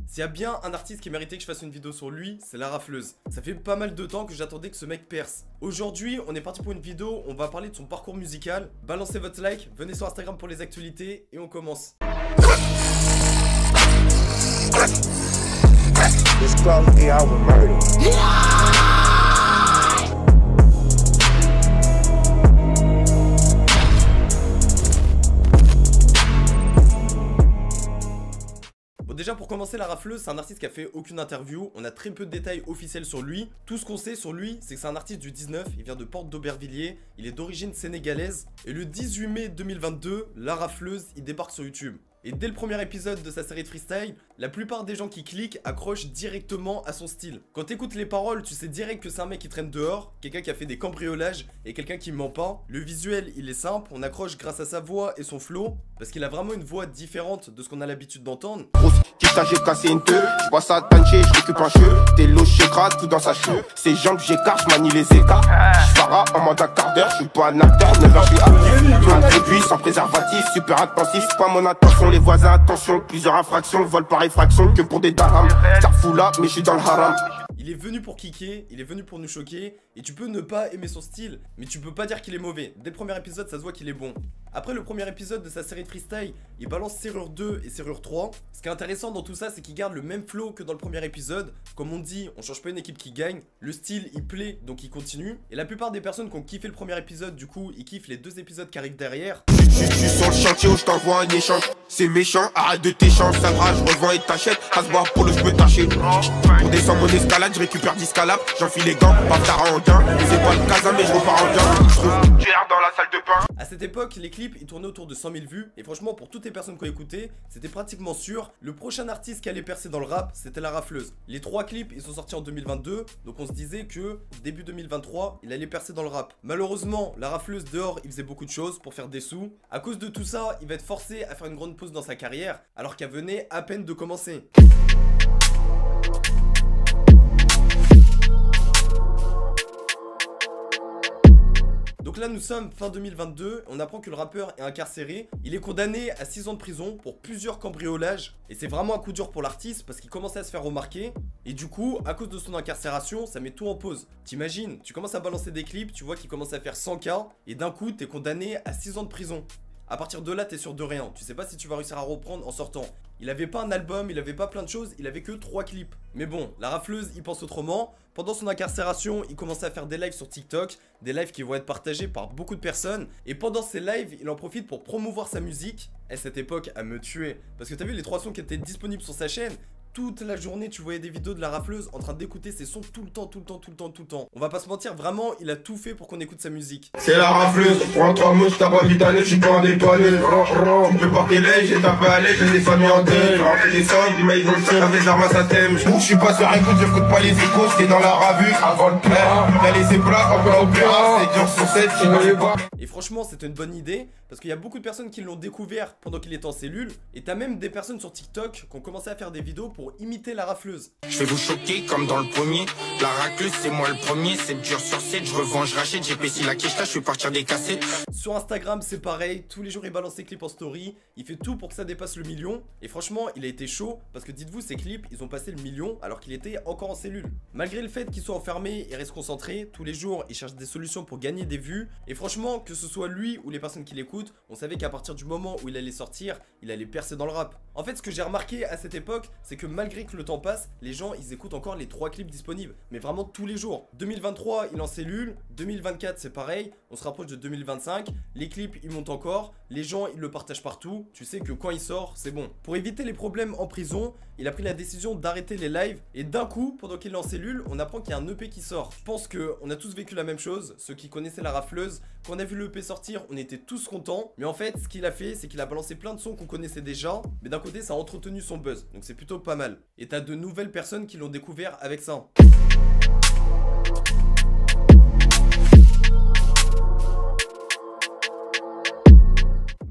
S'il y a bien un artiste qui méritait que je fasse une vidéo sur lui, c'est La Rafleuse. Ça fait pas mal de temps que j'attendais que ce mec perce. Aujourd'hui, on est parti pour une vidéo, on va parler de son parcours musical. Balancez votre like, venez sur Instagram pour les actualités et on commence. Déjà pour commencer, La Rafleuse, c'est un artiste qui a fait aucune interview, on a très peu de détails officiels sur lui. Tout ce qu'on sait sur lui, c'est que c'est un artiste du 19, il vient de Porte d'Aubervilliers, il est d'origine sénégalaise. Et le 18 mai 2022, La Rafleuse, il débarque sur YouTube. Et dès le premier épisode de sa série de freestyle, la plupart des gens qui cliquent accrochent directement à son style. Quand t'écoutes les paroles, tu sais direct que c'est un mec qui traîne dehors, quelqu'un qui a fait des cambriolages et quelqu'un qui ment pas. Le visuel, il est simple, on accroche grâce à sa voix et son flow, parce qu'il a vraiment une voix différente de ce qu'on a l'habitude d'entendre. J'ai cassé une queue, je vois ça tancher, je récupère un cheveu. T'es loché crade, tout dans sa cheveux. Ses jambes, j'écarte, je manie les écarts. J'fara en mode un quart d'heure, je suis pas un acteur, 9h je suis actif. Un produit sans préservatif, super intensif, c'est pas mon attention. Les voisins, attention, plusieurs infractions, vol par effraction, que pour des darams. Ça fout là, mais je suis dans le haram. Il est venu pour kicker, il est venu pour nous choquer, et tu peux ne pas aimer son style, mais tu peux pas dire qu'il est mauvais. Dès le premier épisode, ça se voit qu'il est bon. Après le premier épisode de sa série de freestyle, il balance Serrure 2 et Serrure 3. Ce qui est intéressant dans tout ça, c'est qu'il garde le même flow que dans le premier épisode. Comme on dit, on change pas une équipe qui gagne. Le style, il plaît, donc il continue. Et la plupart des personnes qui ont kiffé le premier épisode, du coup, ils kiffent les 2 épisodes qui arrivent derrière. Je suis sur le chantier où je t'envoie un échange. C'est méchant, arrête de t'échanger. Ça va, je revends et t'achètes. À se boire pour le je peux tâcher. Pour descendre mon escalade, je récupère 10 scalapes. J'enfile les gants, bâtard en gain. C'est pas le casa, mais je repars en gain. Je trouve Pierre dans la salle de bain. À cette époque, les clips, ils tournaient autour de 100 000 vues. Et franchement, pour toutes les personnes qui ont écouté, c'était pratiquement sûr. Le prochain artiste qui allait percer dans le rap, c'était La Rafleuse. Les 3 clips, ils sont sortis en 2022. Donc on se disait que début 2023, il allait percer dans le rap. Malheureusement, La Rafleuse dehors, il faisait beaucoup de choses pour faire des sous. À cause de tout ça, il va être forcé à faire une grande pause dans sa carrière, alors qu'elle venait à peine de commencer. Donc là nous sommes fin 2022, on apprend que le rappeur est incarcéré, il est condamné à 6 ans de prison pour plusieurs cambriolages. Et c'est vraiment un coup dur pour l'artiste parce qu'il commençait à se faire remarquer. Et du coup, à cause de son incarcération, ça met tout en pause. T'imagines, tu commences à balancer des clips, tu vois qu'il commence à faire 100K, et d'un coup t'es condamné à 6 ans de prison. À partir de là, t'es sûr de rien, tu sais pas si tu vas réussir à reprendre en sortant. Il avait pas un album, il avait pas plein de choses, il avait que 3 clips. Mais bon, La Rafleuse, il pense autrement. Pendant son incarcération, il commençait à faire des lives sur TikTok, des lives qui vont être partagés par beaucoup de personnes. Et pendant ces lives, il en profite pour promouvoir sa musique. Et cette époque a me tué. Parce que t'as vu les 3 sons qui étaient disponibles sur sa chaîne? Toute la journée, tu voyais des vidéos de La Rafleuse en train d'écouter ses sons tout le temps. On va pas se mentir, vraiment, il a tout fait pour qu'on écoute sa musique. C'est La Rafleuse, prends 3 mots, t'as pas vite allé, je suis pas un dépanné. Tu peux porter l'œil, j'ai tapé à l'aise, j'ai des familles en deuil. J'ai rempli des sommes, mais ils ont le seul, avec l'arme à sa thème. Je suis pas sur écoute, j'écoute pas les échos, j'étais dans la ravue avant le père. Y'a les plats, encore au pire, c'est dur sur 7, je ne pas. Et franchement, c'était une bonne idée, parce qu'il y a beaucoup de personnes qui l'ont découvert pendant qu'il était en cellule. Et t'as même des personnes sur TikTok qui ont commencé à faire des vidéos pour imiter La Rafleuse. Je vais vous choquer comme dans le premier. La racleuse, c'est moi le premier. 7 dur sur 7, je revends, je rachète. J'ai péci la quicheta, je vais partir des cassettes. Sur Instagram, c'est pareil. Tous les jours, il balance ses clips en story. Il fait tout pour que ça dépasse le million. Et franchement, il a été chaud, parce que dites-vous, ses clips, ils ont passé le million alors qu'il était encore en cellule. Malgré le fait qu'il soit enfermé, il reste concentré. Tous les jours, il cherche des solutions pour gagner des vues. Et franchement, que ce soit lui ou les personnes qui l'écoutent, on savait qu'à partir du moment où il allait sortir, il allait percer dans le rap. En fait, ce que j'ai remarqué à cette époque, c'est que malgré que le temps passe, les gens, ils écoutent encore les 3 clips disponibles. Mais vraiment tous les jours. 2023, il est en cellule. 2024, c'est pareil. On se rapproche de 2025. Les clips, ils montent encore. Les gens, ils le partagent partout. Tu sais que quand il sort, c'est bon. Pour éviter les problèmes en prison, il a pris la décision d'arrêter les lives. Et d'un coup, pendant qu'il est en cellule, on apprend qu'il y a un EP qui sort. Je pense qu'on a tous vécu la même chose. Ceux qui connaissaient La Rafleuse, quand on a vu l'EP sortir, on était tous contents. Mais en fait, ce qu'il a fait, c'est qu'il a balancé plein de sons qu'on connaissait déjà. Mais d'un côté, ça a entretenu son buzz. Donc c'est plutôt pas mal. Et t'as de nouvelles personnes qui l'ont découvert avec ça.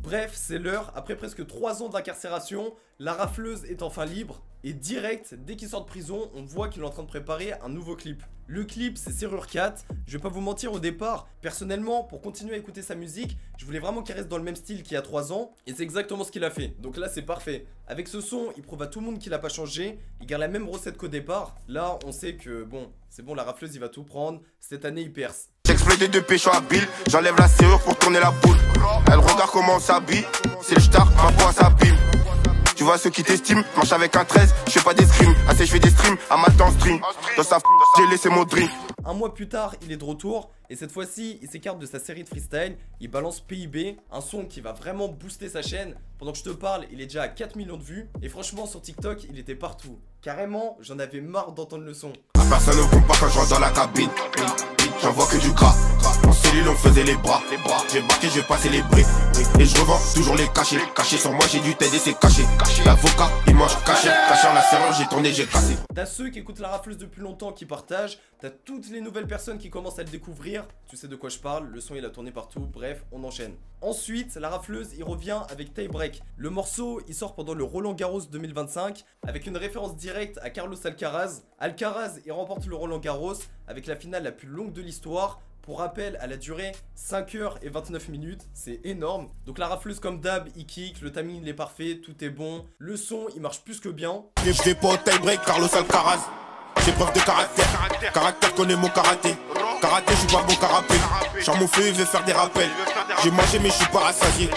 Bref, c'est l'heure, après presque 3 ans d'incarcération, la rafleuse est enfin libre. Et direct, dès qu'il sort de prison, on voit qu'il est en train de préparer un nouveau clip. Le clip, c'est Serrure 4. Je vais pas vous mentir, au départ, personnellement, pour continuer à écouter sa musique, je voulais vraiment qu'il reste dans le même style qu'il y a 3 ans. Et c'est exactement ce qu'il a fait. Donc là, c'est parfait. Avec ce son, il prouve à tout le monde qu'il a pas changé. Il garde la même recette qu'au départ. Là, on sait que, bon, c'est bon, la rafleuse, il va tout prendre. Cette année, il perce. J'exploite de pécho habile, j'enlève la serrure pour tourner la boule. Elle regarde comment on s'habille, c'est le star, ma voix s'abîme. Tu vois ceux qui t'estiment, marche avec un 13, je fais pas d'escrime. Assez je fais des streams, à matin en stream. Dans sa j'ai laissé mon dream. Un mois plus tard, il est de retour. Et cette fois-ci, il s'écarte de sa série de freestyle. Il balance PIB, un son qui va vraiment booster sa chaîne. Pendant que je te parle, il est déjà à 4 millions de vues. Et franchement, sur TikTok, il était partout. Carrément, j'en avais marre d'entendre le son. Personne ne compte pas quand je rentre dans la cabine. J'en vois que du gras. En cellule, on faisait les bras. J'ai marqué, j'ai passé les briques. Et je revends toujours les cachets. Cachés sur moi, j'ai dû t'aider, c'est caché. L'avocat, il mange caché. Caché en la serrure, j'ai tourné, j'ai cassé. T'as ceux qui écoutent la rafleuse depuis longtemps qui partagent. T'as toutes les nouvelles personnes qui commencent à le découvrir. Tu sais de quoi je parle, le son il a tourné partout. Bref, on enchaîne. Ensuite, la rafleuse, il revient avec Tie Break. Le morceau, il sort pendant le Roland Garros 2025 avec une référence directe à Carlos Alcaraz. Alcaraz, il remporte le Roland Garros avec la finale la plus longue de l'histoire. Pour rappel, elle a duré 5h29, c'est énorme. Donc la rafleuse comme d'hab, il kick, le timing il est parfait, tout est bon. Le son, il marche plus que bien. Je vais pas au tie break, Carlos Alcaraz. J'ai preuve de caractère. Caractère connaît mon karaté. Karaté, je suis pas bon carapé. J'en mon feu, il veut faire des rappels. J'ai mangé mais je suis pas rassasié.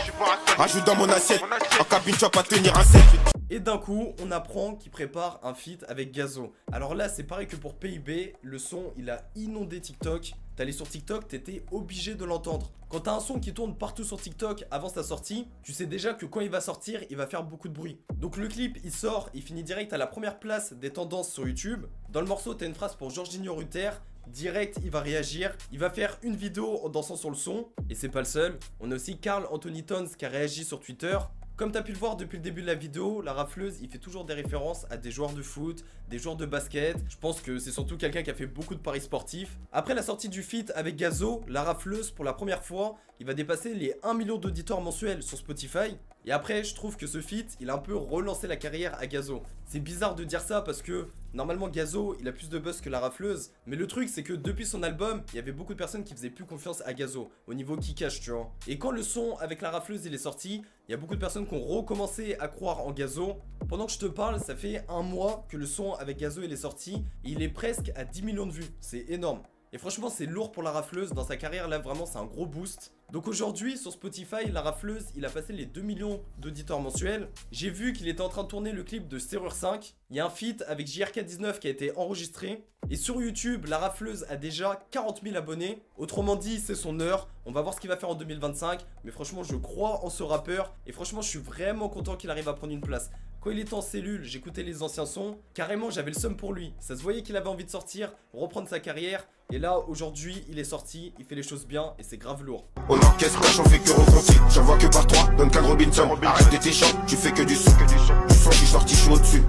Rajoute dans mon assiette. En cabine, tu vas pas tenir un set. Et d'un coup, on apprend qu'il prépare un feat avec Gazo. Alors là, c'est pareil que pour PIB, le son, il a inondé TikTok. T'allais sur TikTok, t'étais obligé de l'entendre. Quand t'as un son qui tourne partout sur TikTok avant sa sortie, tu sais déjà que quand il va sortir, il va faire beaucoup de bruit. Donc le clip, il sort, il finit direct à la première place des tendances sur YouTube. Dans le morceau, t'as une phrase pour Jorginho Rutter. Direct, il va réagir, il va faire une vidéo en dansant sur le son. Et c'est pas le seul, on a aussi Karl Anthony Towns qui a réagi sur Twitter. Comme t'as pu le voir depuis le début de la vidéo, la rafleuse, il fait toujours des références à des joueurs de foot, des joueurs de basket. Je pense que c'est surtout quelqu'un qui a fait beaucoup de paris sportifs. Après la sortie du feat avec Gazo, la rafleuse, pour la première fois, il va dépasser les 1 million d'auditeurs mensuels sur Spotify. Et après, je trouve que ce feat, il a un peu relancé la carrière à Gazo. C'est bizarre de dire ça parce que normalement Gazo, il a plus de buzz que la rafleuse. Mais le truc, c'est que depuis son album, il y avait beaucoup de personnes qui faisaient plus confiance à Gazo au niveau kickage, tu vois. Et quand le son avec la rafleuse, il est sorti, il y a beaucoup de personnes qui ont recommencé à croire en Gazo. Pendant que je te parle, ça fait un mois que le son avec Gazo, il est sorti. Et il est presque à 10 millions de vues. C'est énorme. Et franchement, c'est lourd pour la rafleuse. Dans sa carrière, là, vraiment, c'est un gros boost. Donc aujourd'hui, sur Spotify, la rafleuse, il a passé les 2 millions d'auditeurs mensuels. J'ai vu qu'il était en train de tourner le clip de Serrure 5. Il y a un feat avec JRK19 qui a été enregistré. Et sur YouTube, la rafleuse a déjà 40 000 abonnés. Autrement dit, c'est son heure. On va voir ce qu'il va faire en 2025. Mais franchement, je crois en ce rappeur. Et franchement, je suis vraiment content qu'il arrive à prendre une place. Quand il était en cellule, j'écoutais les anciens sons. Carrément, j'avais le seum pour lui. Ça se voyait qu'il avait envie de sortir, reprendre sa carrière. Et là, aujourd'hui, il est sorti, il fait les choses bien et c'est grave lourd. On encaisse cash, on fait que reconquis. J'en vois que par toi, Duncan Robinson. Arrête de tes chants, tu fais que du son. Du son, je suis sorti, je suis au-dessus.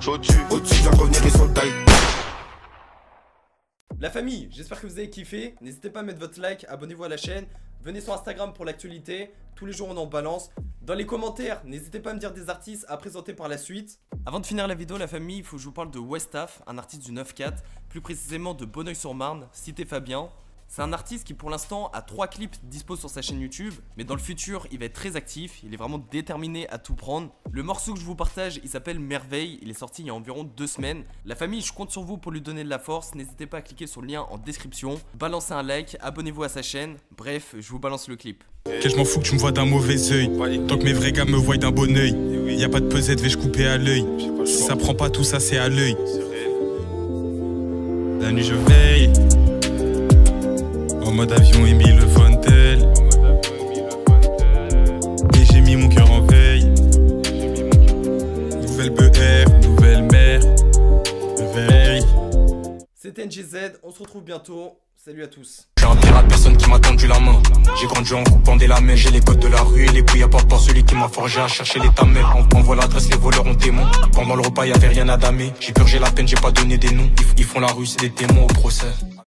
Au-dessus, je viens de revenir et son taille. La famille, j'espère que vous avez kiffé. N'hésitez pas à mettre votre like, abonnez-vous à la chaîne. Venez sur Instagram pour l'actualité. Tous les jours, on en balance. Dans les commentaires, n'hésitez pas à me dire des artistes à présenter par la suite. Avant de finir la vidéo, la famille, il faut que je vous parle de Westaf, un artiste du 9-4, plus précisément de Bonneuil-sur-Marne, cité Fabien. C'est un artiste qui pour l'instant a 3 clips dispo sur sa chaîne YouTube, mais dans le futur il va être très actif, il est vraiment déterminé à tout prendre. Le morceau que je vous partage, il s'appelle Merveille, il est sorti il y a environ 2 semaines. La famille, je compte sur vous pour lui donner de la force, n'hésitez pas à cliquer sur le lien en description, balancez un like, abonnez-vous à sa chaîne, bref, je vous balance le clip. Que je m'en fous que tu me vois d'un mauvais œil, tant que mes vrais gars me voient d'un bon œil. Y'a pas de pesette, vais-je couper à l'œil. Si ça prend pas tout ça, c'est à l'œil. La nuit je veille, en mode avion Émile Fontel. Et j'ai mis mon cœur en veille. Nouvelle BR, nouvelle mère. Veille. C'était NGZ, on se retrouve bientôt. Salut à tous. J'ai un pire à personne qui m'a tendu la main. J'ai grandi en coupant des lamelles. J'ai les codes de la rue et les couilles à part par celui qui m'a forgé à chercher les tamelles. On envoie l'adresse, les voleurs ont témoin. Pendant le repas y'avait rien à damer. J'ai purgé la peine, j'ai pas donné des noms. Ils font la rue, c'est des témoins au procès.